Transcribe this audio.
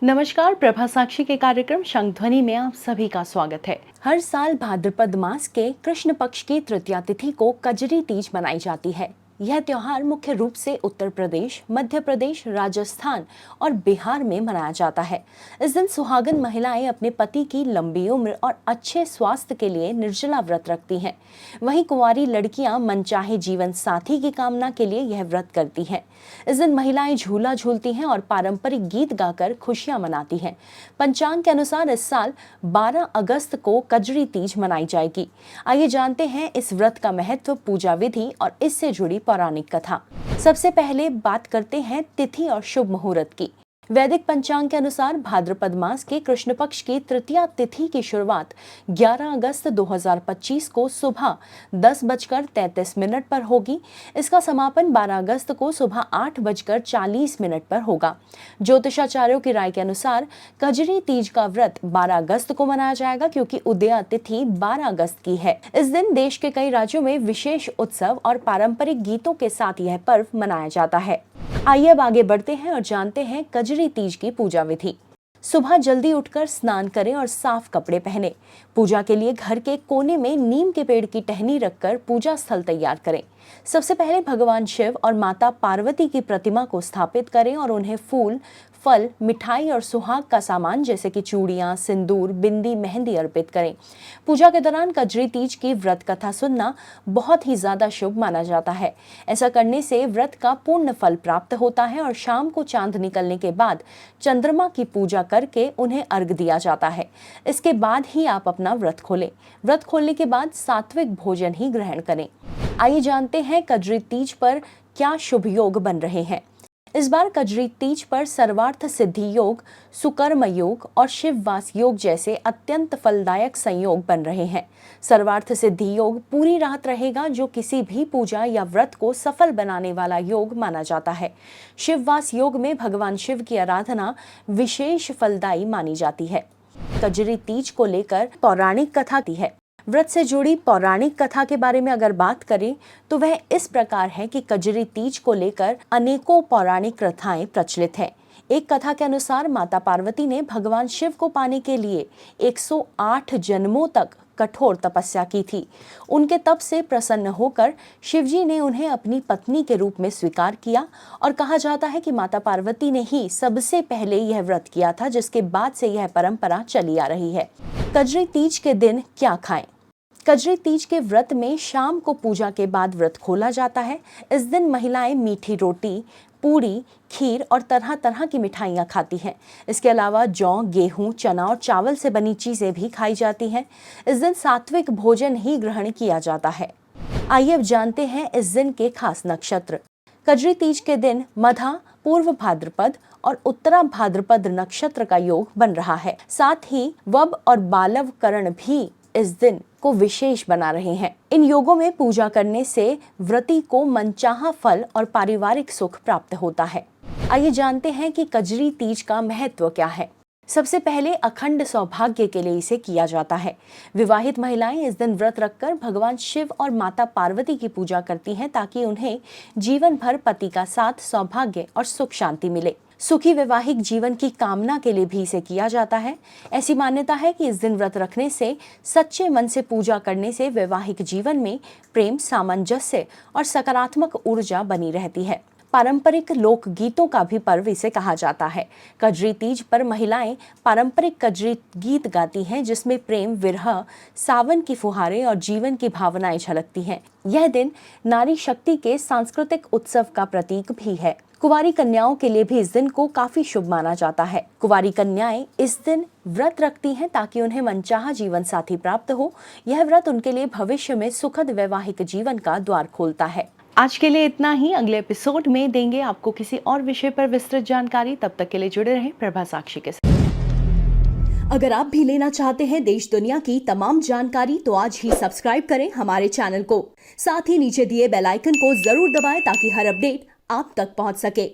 नमस्कार, प्रभा साक्षी के कार्यक्रम शंखध्वनि में आप सभी का स्वागत है। हर साल भाद्रपद मास के कृष्ण पक्ष की तृतीया तिथि को कजरी तीज मनाई जाती है। यह त्योहार मुख्य रूप से उत्तर प्रदेश, मध्य प्रदेश, राजस्थान और बिहार में मनाया जाता है। इस दिन सुहागन महिलाएं अपने पति की लंबी उम्र और अच्छे स्वास्थ्य के लिए निर्जला व्रत रखती हैं। वहीं कुंवारी लड़कियां मनचाहे जीवन साथी की कामना के लिए यह व्रत करती हैं। इस दिन महिलाएं झूला झूलती हैं और पारंपरिक गीत गाकर खुशियां मनाती हैं। पंचांग के अनुसार इस साल 12 अगस्त को कजरी तीज मनाई जाएगी। आइए जानते हैं इस व्रत का महत्व, पूजा विधि और इससे जुड़ी पौराणिक कथा। सबसे पहले बात करते हैं तिथि और शुभ मुहूर्त की। वैदिक पंचांग के अनुसार भाद्रपद मास के कृष्ण पक्ष की तृतीया तिथि की शुरुआत 11 अगस्त 2025 को सुबह 10:33 पर होगी। इसका समापन 12 अगस्त को सुबह 8:40 पर होगा। ज्योतिषाचार्यों की राय के अनुसार कजरी तीज का व्रत 12 अगस्त को मनाया जाएगा, क्योंकि उदया तिथि 12 अगस्त की है। इस दिन देश के कई राज्यों में विशेष उत्सव और पारंपरिक गीतों के साथ यह पर्व मनाया जाता है। आइए अब आगे बढ़ते हैं और जानते हैं कजरी तीज की पूजा विधि। सुबह जल्दी उठकर स्नान करें और साफ कपड़े पहने। पूजा के लिए घर के कोने में नीम के पेड़ की टहनी रखकर पूजा स्थल तैयार करें। सबसे पहले भगवान शिव और माता पार्वती की प्रतिमा को स्थापित करें और उन्हें फूल, फल, मिठाई और सुहाग का सामान जैसे कि चूड़ियां, सिंदूर, बिंदी, मेहंदी अर्पित करें। पूजा के दौरान कजरी तीज की व्रत कथा सुनना बहुत ही ज्यादा शुभ माना जाता है। ऐसा करने से व्रत का पूर्ण फल प्राप्त होता है और शाम को चांद निकलने के बाद चंद्रमा की पूजा करके उन्हें अर्घ दिया जाता है। इसके बाद ही आप अपना व्रत खोलें। व्रत खोलने के बाद सात्विक भोजन ही ग्रहण करें। आइए जानते हैं कजरी तीज पर क्या शुभ योग बन रहे हैं। इस बार कजरी तीज पर सर्वार्थ सिद्धि योग, सुकर्म योग और शिववास योग जैसे अत्यंत फलदायक संयोग बन रहे हैं। सर्वार्थ सिद्धि योग पूरी रात रहेगा, जो किसी भी पूजा या व्रत को सफल बनाने वाला योग माना जाता है। शिववास योग में भगवान शिव की आराधना विशेष फलदायी मानी जाती है। कजरी तीज को लेकर पौराणिक कथा दी है। व्रत से जुड़ी पौराणिक कथा के बारे में अगर बात करें तो वह इस प्रकार है कि कजरी तीज को लेकर अनेकों पौराणिक कथाएं प्रचलित हैं। एक कथा के अनुसार माता पार्वती ने भगवान शिव को पाने के लिए 108 जन्मों तक कठोर तपस्या की थी। उनके तप से प्रसन्न होकर शिवजी ने उन्हें अपनी पत्नी के रूप में स्वीकार किया और कहा जाता है कि माता पार्वती ने ही सबसे पहले यह व्रत किया था, जिसके बाद से यह परंपरा चली आ रही है। कजरी तीज के दिन क्या खाएं? कजरी तीज के व्रत में शाम को पूजा के बाद व्रत खोला जाता है। इस दिन महिलाएं मीठी रोटी, पूरी, खीर और तरह तरह की मिठाइयाँ खाती हैं। इसके अलावा जौ, गेहूं, चना और चावल से बनी चीजें भी खाई जाती हैं। इस दिन सात्विक भोजन ही ग्रहण किया जाता है। आइए अब जानते हैं इस दिन के खास नक्षत्र। कजरी तीज के दिन मधा, पूर्व भाद्रपद और उत्तरा भाद्रपद नक्षत्र का योग बन रहा है। साथ ही वब और बालव करण भी इस दिन को विशेष बना रहे हैं। इन योगों में पूजा करने से व्रती को मनचाहा फल और पारिवारिक सुख प्राप्त होता है। आइए जानते हैं कि कजरी तीज का महत्व क्या है। सबसे पहले अखंड सौभाग्य के लिए इसे किया जाता है। विवाहित महिलाएं इस दिन व्रत रखकर भगवान शिव और माता पार्वती की पूजा करती हैं, ताकि उन्हें जीवन भर पति का साथ, सौभाग्य और सुख शांति मिले। सुखी वैवाहिक जीवन की कामना के लिए भी इसे किया जाता है। ऐसी मान्यता है कि इस दिन व्रत रखने से, सच्चे मन से पूजा करने से वैवाहिक जीवन में प्रेम, सामंजस्य और सकारात्मक ऊर्जा बनी रहती है। पारंपरिक लोक गीतों का भी पर्व इसे कहा जाता है। कजरी तीज पर महिलाएं पारंपरिक कजरी गीत गाती हैं, जिसमें प्रेम, विरह, सावन की फुहारें और जीवन की भावनाएं झलकती हैं। यह दिन नारी शक्ति के सांस्कृतिक उत्सव का प्रतीक भी है। कुंवारी कन्याओं के लिए भी इस दिन को काफी शुभ माना जाता है। कुंवारी कन्याएं इस दिन व्रत रखती हैं ताकि उन्हें मनचाहा जीवन साथी प्राप्त हो। यह व्रत उनके लिए भविष्य में सुखद वैवाहिक जीवन का द्वार खोलता है। आज के लिए इतना ही। अगले एपिसोड में देंगे आपको किसी और विषय पर विस्तृत जानकारी। तब तक के लिए जुड़े रहें प्रभा साक्षी के साथ। अगर आप भी लेना चाहते हैं देश दुनिया की तमाम जानकारी, तो आज ही सब्सक्राइब करें हमारे चैनल को। साथ ही नीचे दिए बेल आइकन को जरूर दबाएं, ताकि हर अपडेट आप तक पहुंच सके।